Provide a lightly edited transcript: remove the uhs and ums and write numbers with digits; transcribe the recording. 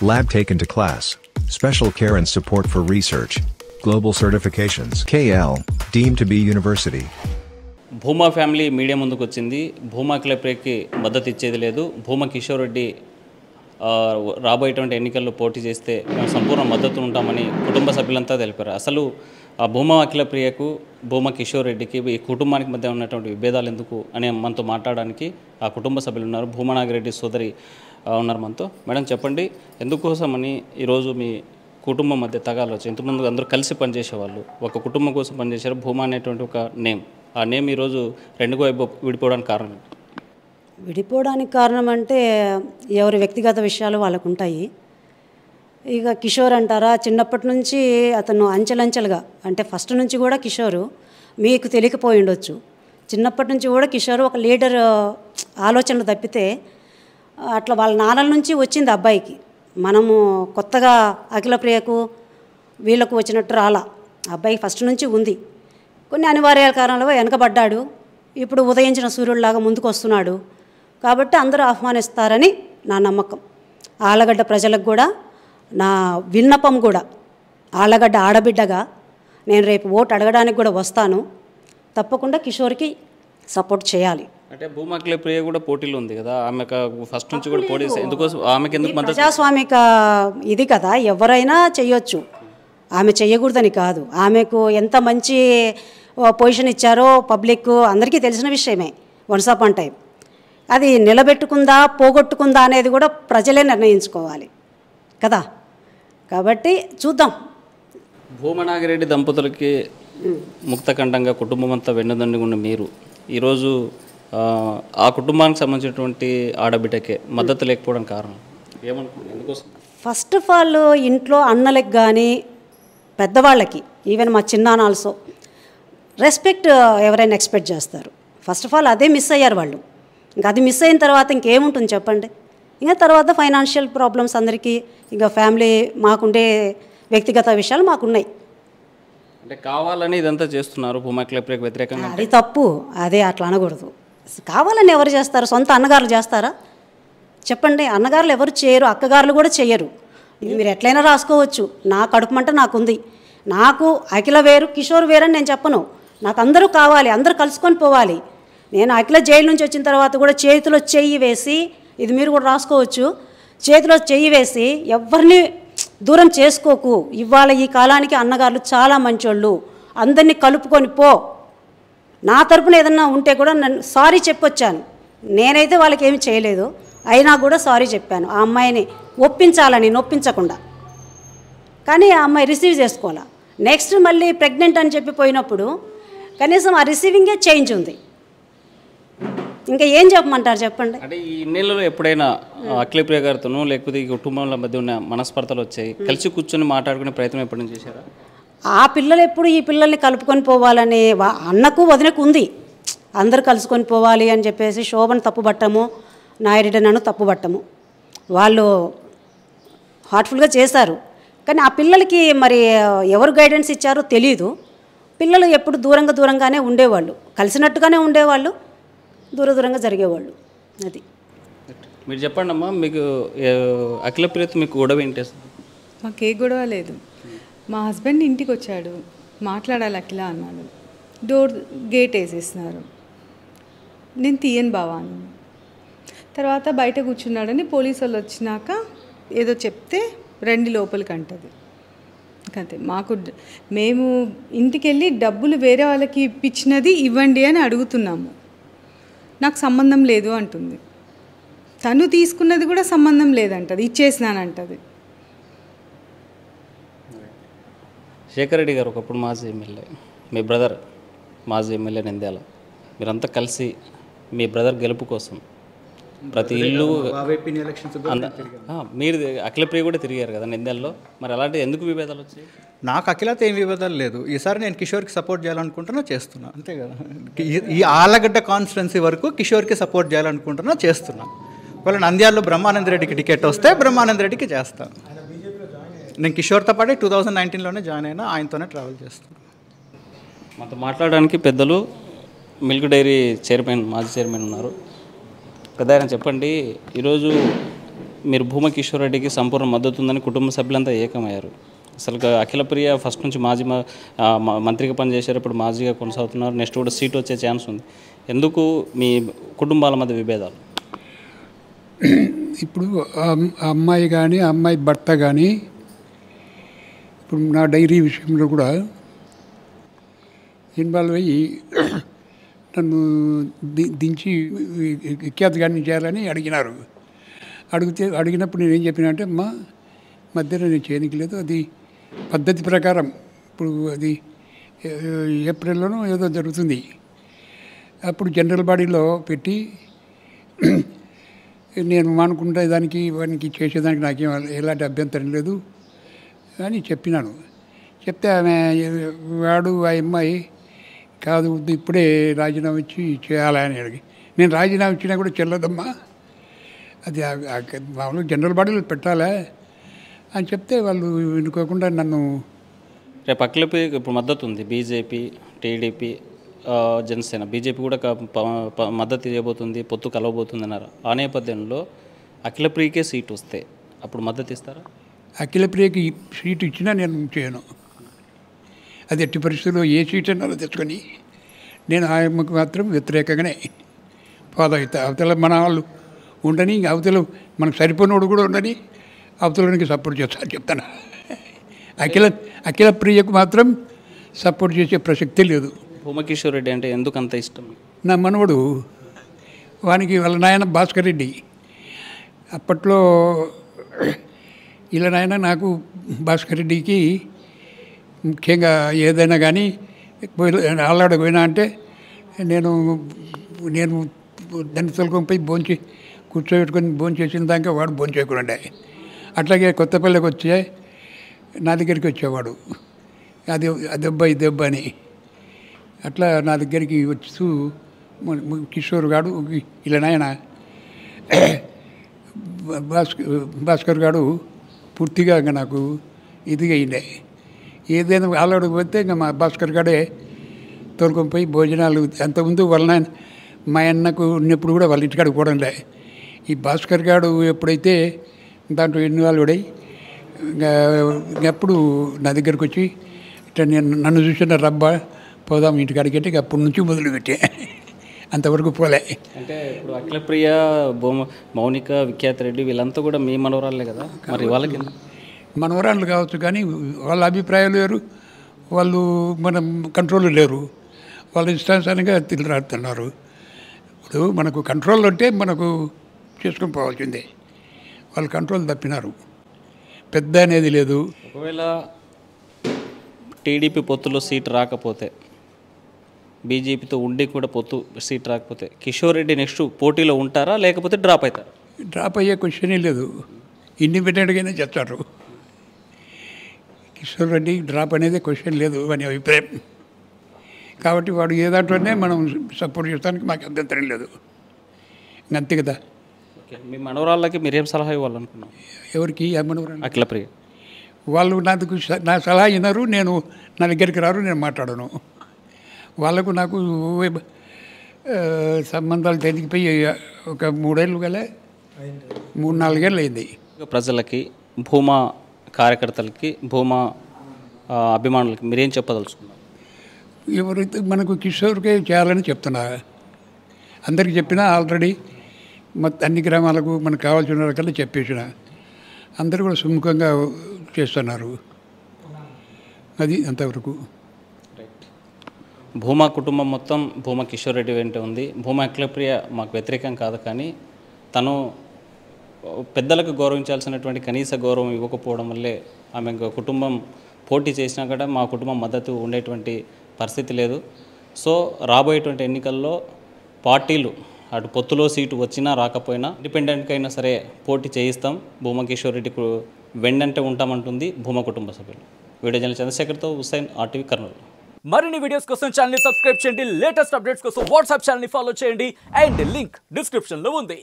Lab taken to class. Special care and support for research. Global certifications. KL, deemed to be university. Bhuma family media ముందుకు వచ్చింది. భూమా క్లబ్కి మద్దతు ఇచ్చేది లేదు. భూమా కిషోర్ రెడ్డి రాబోయేటువంటి ఎన్నికల్లో పోటీ చేస్తే మేము సంపూర్ణ మద్దతు ఉంటామని కుటుంబ సభ్యులంతా తెలిపారు. అసలు ఆ భూమా అఖిలప్రియకు భూమా కిషోర్ రెడ్డికి ఈ కుటుంబానికి మధ్య ఉన్నటువంటి విభేదాలు ఎందుకు అని మనతో మాట్లాడడానికి ఆ కుటుంబ సభ్యులు ఉన్నారు. భూమా నాగిరెడ్డి సోదరి ఉన్నారు మనతో. మేడం చెప్పండి, ఎందుకోసమని ఈరోజు మీ కుటుంబం మధ్య తగాలు వచ్చాయి? ఇంతకుముందు అందరూ కలిసి పనిచేసేవాళ్ళు, ఒక కుటుంబం కోసం పనిచేశారు. భూమా అనేటువంటి ఒక నేమ్, ఆ నేమ్ ఈరోజు రెండుగా విడిపోవడానికి కారణం? విడిపోవడానికి కారణం అంటే ఎవరి వ్యక్తిగత విషయాలు వాళ్ళకు ఉంటాయి. ఇక కిషోర్ అంటారా, చిన్నప్పటి నుంచి అతను అంచెలంచెలుగా అంటే ఫస్ట్ నుంచి కూడా కిషోరు మీకు తెలియకపోయి ఉండొచ్చు. చిన్నప్పటి నుంచి కూడా కిషోర్ ఒక లీడర్ ఆలోచనలు తప్పితే అట్లా వాళ్ళ నాన్నల నుంచి వచ్చింది అబ్బాయికి. మనము కొత్తగా అఖిలప్రియకు వీళ్ళకు వచ్చినట్టు రాలా, అబ్బాయికి ఫస్ట్ నుంచి ఉంది. కొన్ని అనివార్యాల కారణంలో వెనకబడ్డాడు. ఇప్పుడు ఉదయించిన సూర్యుడిలాగా ముందుకు వస్తున్నాడు. కాబట్టి అందరూ ఆహ్వానిస్తారని నా నమ్మకం. ఆలగడ్డ ప్రజలకు కూడా నా విన్నపం కూడా, ఆలగడ్డ ఆడబిడ్డగా నేను రేపు ఓటు అడగడానికి కూడా వస్తాను. తప్పకుండా కిషోర్కి సపోర్ట్ చేయాలి. అంటే భూమా అఖిలప్రియ కూడా పోటీలో ఉంది కదా, ఆమెకు ఫస్ట్ నుంచి కూడా పోటీ ఎందుకోసం, ఆమెకి ఎందుకు మద్దతు? ప్రజాస్వామిక ఇది కదా, ఎవరైనా చెయ్యొచ్చు, ఆమె చెయ్యకూడదని కాదు. ఆమెకు ఎంత మంచి పొజిషన్ ఇచ్చారో పబ్లిక్ అందరికీ తెలిసిన విషయమే. వన్స్ అపాన్ టైం అది నిలబెట్టుకుందా పోగొట్టుకుందా అనేది కూడా ప్రజలే నిర్ణయించుకోవాలి కదా. కాబట్టి చూద్దాం. భూమా నాగిరెడ్డి దంపతులకి ముక్తకంఠంగా కుటుంబం అంతా వెన్నుదండుగా ఉన్న మీరు ఈరోజు ఆ కుటుంబానికి సంబంధించినటువంటి ఆడబిడ్డకే మద్దతు లేకపోవడం కారణం ఏమనుకుంటున్నారు? ఎందుకోసం? ఫస్ట్ ఆఫ్ ఆల్ ఇంట్లో అన్నలకు కానీ పెద్దవాళ్ళకి, ఈవెన్ మా చిన్నాన్న ఆల్సో రెస్పెక్ట్ ఎవరైనా ఎక్స్పెక్ట్ చేస్తారు. ఫస్ట్ ఆఫ్ ఆల్ అదే మిస్ అయ్యారు వాళ్ళు. ఇంకా అది మిస్ అయిన తర్వాత ఇంకేముంటుంది చెప్పండి. ఇంకా తర్వాత ఫైనాన్షియల్ ప్రాబ్లమ్స్ అందరికీ, ఇంకా ఫ్యామిలీ, మాకుండే వ్యక్తిగత విషయాలు మాకున్నాయి. అంటే కావాలని ఇదంతా చేస్తున్నారు భూమా అఖిలప్రియకు వ్యతిరేకంగా? అది తప్పు, అదే అట్లా అనకూడదు. కావాలని ఎవరు చేస్తారు? సొంత అన్నగారులు చేస్తారా చెప్పండి? అన్నగారులు ఎవరు చేయరు, అక్కగారులు కూడా చేయరు. ఇది మీరు ఎట్లయినా రాసుకోవచ్చు. నా కడుపు మంట నాకుంది. నాకు అఖిల వేరు కిషోర్ వేరని నేను చెప్పను. నాకు అందరూ కావాలి, అందరూ కలుసుకొని పోవాలి. నేను అఖిల జైలు నుంచి వచ్చిన తర్వాత కూడా చేతిలో చెయ్యి వేసి, ఇది మీరు కూడా రాసుకోవచ్చు, చేతిలో చెయ్యి వేసి ఎవరిని దూరం చేసుకోకు. ఇవాళ ఈ కాలానికి అన్నగారులు చాలా మంచోళ్ళు, అందరినీ కలుపుకొని పో. నా తరపున ఏదన్నా ఉంటే కూడా నన్ను సారీ చెప్పొచ్చాను. నేనైతే వాళ్ళకి ఏమి చేయలేదు, అయినా కూడా సారీ చెప్పాను. ఆ అమ్మాయిని ఒప్పించాలని, నొప్పించకుండా. కానీ ఆ అమ్మాయి రిసీవ్ చేసుకోవాలా. నెక్స్ట్ మళ్ళీ ప్రెగ్నెంట్ అని చెప్పి పోయినప్పుడు కనీసం ఆ రిసీవింగే చేంజ్ ఉంది. ఇంకా ఏం చెప్పమంటారు చెప్పండి? అంటే ఈ నెలలో ఎప్పుడైనా అఖిలప్రియ గారితోనూ లేకపోతే ఈ కుటుంబాల మధ్య ఉన్న మనస్పర్ధలు వచ్చాయి, కలిసి కూర్చొని మాట్లాడుకునే ప్రయత్నం ఎప్పటి చేశారా? ఆ పిల్లలు ఎప్పుడు ఈ పిల్లల్ని కలుపుకొని పోవాలని అన్నకు వదినకు ఉంది. అందరూ కలుసుకొని పోవాలి అని చెప్పేసి శోభను తప్పుబట్టము, నాయుడు నన్ను తప్పుబట్టము. వాళ్ళు హార్ట్ఫుల్గా చేశారు. కానీ ఆ పిల్లలకి మరి ఎవరు గైడెన్స్ ఇచ్చారో తెలీదు. పిల్లలు ఎప్పుడు దూరంగానే ఉండేవాళ్ళు, కలిసినట్టుగానే ఉండేవాళ్ళు, దూరంగా జరిగేవాళ్ళు. అది మీరు చెప్పండి అమ్మా, మీకు అఖిలప్రియతో మీకు గొడవ ఏంటి? మాకు ఏ గొడవ లేదు. మా హస్బెండ్ ఇంటికి వచ్చాడు, మాట్లాడాలి అఖిల అన్నాడు. డోర్ గేట్ వేసేసినారు. నేను తీయను బావా అని. తర్వాత బయట కూర్చున్నాడని పోలీసు వాళ్ళు వచ్చినాక ఏదో చెప్తే రండి లోపలికి అంటది. అంతే. మేము ఇంటికి వెళ్ళి డబ్బులు వేరే వాళ్ళకి ఇప్పించినది ఇవ్వండి అని అడుగుతున్నాము. నాకు సంబంధం లేదు అంటుంది. తను తీసుకున్నది కూడా సంబంధం లేదంటది, ఇచ్చేసినానంటది. శేఖర్ రెడ్డి గారు ఒకప్పుడు మాజీ ఎమ్మెల్యే, మీ బ్రదర్ మాజీ ఎమ్మెల్యే నంద్యాల. మీరంతా కలిసి మీ బ్రదర్ గెలుపు కోసం ప్రతి ఇల్లు, మీరు అఖిలప్రియ కూడా తిరిగారు కదా నంద్యాలలో, మరి అలాంటి ఎందుకు విభేదాలు వచ్చాయి? నాకు అఖిలతో ఏం విభేదాలు లేదు. ఈసారి నేను కిషోర్కి సపోర్ట్ చేయాలనుకుంటున్నా, చేస్తున్నా, అంతే కదా. ఈ ఆలగడ్డ కాన్స్టిట్యున్సీ వరకు కిషోర్కి సపోర్ట్ చేయాలనుకుంటున్నా, చేస్తున్నా. ఒకవేళ నంద్యాలలో బ్రహ్మానంద రెడ్డికి టికెట్ వస్తే బ్రహ్మానంద రెడ్డికి చేస్తాను. నేను కిషోర్తో పాటే 2019లోనే జాయిన్ అయినా, ఆయనతోనే ట్రావెల్ చేస్తాను. మనతో మాట్లాడడానికి పెద్దలు మిల్క్ డైరీ చైర్మన్, మాజీ చైర్మన్ ఉన్నారు. పెద్ద ఆయన చెప్పండి, ఈరోజు మీరు భూమా కిషోర్ రెడ్డికి సంపూర్ణ మద్దతు ఉందని కుటుంబ సభ్యులంతా ఏకమయ్యారు. అసలు అఖిలప్రియ ఫస్ట్ నుంచి మాజీ మంత్రిగా పనిచేశారు, ఇప్పుడు మాజీగా కొనసాగుతున్నారు, నెక్స్ట్ కూడా సీట్ వచ్చే ఛాన్స్ ఉంది. ఎందుకు మీ కుటుంబాల మధ్య విభేదాలు? ఇప్పుడు అమ్మాయి కానీ అమ్మాయి భర్త కానీ ఇప్పుడు నా డైరీ విషయంలో కూడా ఇన్వాల్వ్ అయ్యి నన్ను దించి విఖ్యాతగాన్ని చేయాలని అడిగినప్పుడు నేనేం చెప్పినా అంటే అమ్మా మధ్యలో నేను చేయనికి లేదు, అది పద్ధతి ప్రకారం ఇప్పుడు అది ఏప్రిల్లోనూ ఏదో జరుగుతుంది, అప్పుడు జనరల్ బాడీలో పెట్టి నేను మానుకుంటే వానికి చేసేదానికి నాకేం ఎలాంటి అభ్యంతరం లేదు అని చెప్పినాను. చెప్తే ఆమె వాడు ఆ అమ్మాయి కాదు ఇప్పుడే రాజీనామా ఇచ్చి చేయాలని అడిగి, నేను రాజీనామా ఇచ్చినా కూడా చెల్లదమ్మా, అది మామూలుగా జనరల్ బాడీలో పెట్టాలా అని చెప్తే వాళ్ళు వినుకోకుండా నన్ను రేపు అఖిలప్రియ ఇప్పుడు మద్దతు ఉంది, బీజేపీ, టీడీపీ, జనసేన, బీజేపీ కూడా మద్దతు ఇవ్వబోతుంది, పొత్తు కలవబోతుంది అన్నారు. ఆ నేపథ్యంలో అఖిలప్రియకే సీట్ వస్తే అప్పుడు మద్దతు ఇస్తారా? అఖిలప్రియకి సీటు ఇచ్చినా నేను చేయను, అది ఎట్టి పరిస్థితుల్లో ఏ సీట్ అన్నారో తెచ్చుకొని నేను ఆయమ్మకు మాత్రం వ్యతిరేకంగానే ఫాలో అవుతా. అవతల మన వాళ్ళు ఉండని, అవతల మనకు సరిపోయినోడు కూడా ఉండని, అవతలకి సపోర్ట్ చేస్తాను చెప్తాను. అఖిలప్రియకు మాత్రం సపోర్ట్ చేసే ప్రసక్తే లేదు. భూమా కిషోర్ రెడ్డి అంటే ఎందుకు అంత ఇష్టం? నా మనవడు, వానికి వాళ్ళ నాయన భాస్కర్ రెడ్డి, అప్పట్లో ఇలా నాయన నాకు భాస్కర్ రెడ్డికి ముఖ్యంగా ఏదైనా కానీ ఆళ్ళాడకు పోయినా అంటే నేను దాన్ని తొలకొని పోయి కూర్చోబెట్టుకొని భోంచేసిన దాకా వాడు భోంచేయకుండా, అట్లాగే కొత్తపల్లికి వచ్చే నా దగ్గరికి వచ్చేవాడు, అది దెబ్బ ఈ దెబ్బ అని అట్లా నా దగ్గరికి వచ్చి కిషోర్ గాడు ఇలా నాయన భాస్కర్ గాడు పూర్తిగా ఇంకా నాకు ఇదిగా అయిండే, ఏదైనా ఆల్రెడీ పోతే ఇంకా మా భాస్కర్ గాడే తోలుకొని పోయి భోజనాలు. అంతకుముందు వాళ్ళ నాయన మా అన్నకు ఉన్నప్పుడు కూడా వాళ్ళ ఇంటికాడికి పోవడంలే, ఈ భాస్కర్ గాడు ఎప్పుడైతే దాంట్లో ఇన్వాల్వ్ అయ్యి ఇంకప్పుడు నా దగ్గరికి వచ్చి ఇట్లా నన్ను చూసిన రబ్బా పోదాం ఇంటికాడికి అంటే అప్పటి నుంచి మొదలుపెట్టే, అంతవరకు పోలే. అంటే ఇప్పుడు అఖిలప్రియ, మౌనిక, విఖ్యాత రెడ్డి వీళ్ళంతా కూడా మీ మనవరాళ్ళే కదా, మరి వాళ్ళకి మనవరాళ్ళు కావచ్చు కానీ వాళ్ళ అభిప్రాయాలు వేరు, వాళ్ళు మనం కంట్రోల్ లేరు, వాళ్ళ ఇష్టానుసారంగా తిరిగిరాడుతున్నారు. ఇప్పుడు మనకు కంట్రోల్ అంటే మనకు చేసుకొని పోవాల్సిందే, వాళ్ళు కంట్రోల్ తప్పినారు, పెద్ద అనేది లేదు. ఒకవేళ టీడీపీ పొత్తులో సీట్ రాకపోతే, బీజేపీతో ఉండి కూడా పొత్తు సీట్ రాకపోతే కిషోర్ రెడ్డి నెక్స్ట్ పోటీలో ఉంటారా లేకపోతే డ్రాప్ అవుతారా? డ్రాప్ అయ్యే క్వశ్చనే లేదు, ఇండిపెండెంట్గానే చేస్తారు. కిషోర్ రెడ్డి డ్రాప్ అనేది క్వశ్చన్ లేదు అని అభిప్రాయం, కాబట్టి వాడు ఏ దాంట్లోనే మనం సపోర్ట్ చేయడానికి మాకు అభ్యంతరం లేదు, అంతే కదా. ఓకే, మీ మనవరాళ్ళకి మీరేం సలహా ఇవ్వాలనుకున్నాం? ఎవరికి మనవరాళ్ళు? అఖిలప్రియ. వాళ్ళు నా సలహా వినరు, నేను నా దగ్గరికి రారు, నేను మాట్లాడను. వాళ్ళకు నాకు సంబంధాలు తెగిపోయి ఒక 3 ఏళ్ళు గల 3-4 ఏళ్ళు అయింది. ప్రజలకి, భూమా కార్యకర్తలకి, భూమా అభిమానులకి మీరేం చెప్పదలుచుకున్నారు? ఎవరైతే మనకు కిషోర్కే చేయాలని చెప్తున్నా, అందరికీ చెప్పినా ఆల్రెడీ అన్ని గ్రామాలకు మనకు కావాల్సిన రకాలు చెప్పేసిన, అందరూ కూడా సుముఖంగా చేస్తున్నారు, అది అంతవరకు. భూమా కుటుంబం మొత్తం భూమా కిషోర్ రెడ్డి వెంట ఉంది. భూమా అఖిలప్రియ మాకు వ్యతిరేకం కాదు, కానీ తను పెద్దలకు గౌరవించాల్సినటువంటి కనీస గౌరవం ఇవ్వకపోవడం వల్లే ఆమె కుటుంబం పోటీ చేసినా కూడా మా కుటుంబం మద్దతు ఉండేటువంటి పరిస్థితి లేదు. సో రాబోయేటువంటి ఎన్నికల్లో పార్టీలు అటు పొత్తులో సీటు వచ్చినా రాకపోయినా ఇండిపెండెంట్గా అయినా సరే పోటీ చేయిస్తాం, భూమా కిషోర్ రెడ్డికి వెండంటే ఉంటామంటుంది భూమా కుటుంబ సభ్యులు. వీడియో జర్నలిస్ట్ చంద్రశేఖర్తో హుస్సేన్, ఆర్టీవీ, కర్నూలు. మరిన్ని వీడియోస్ కోసం ఛానల్ ని సబ్స్క్రైబ్ చేయండి, లేటెస్ట్ అప్డేట్స్ కోసం వాట్సాప్ ఛానల్ ని ఫాలో చేయండి, అండ్ లింక్ డిస్క్రిప్షన్ లో ఉంది.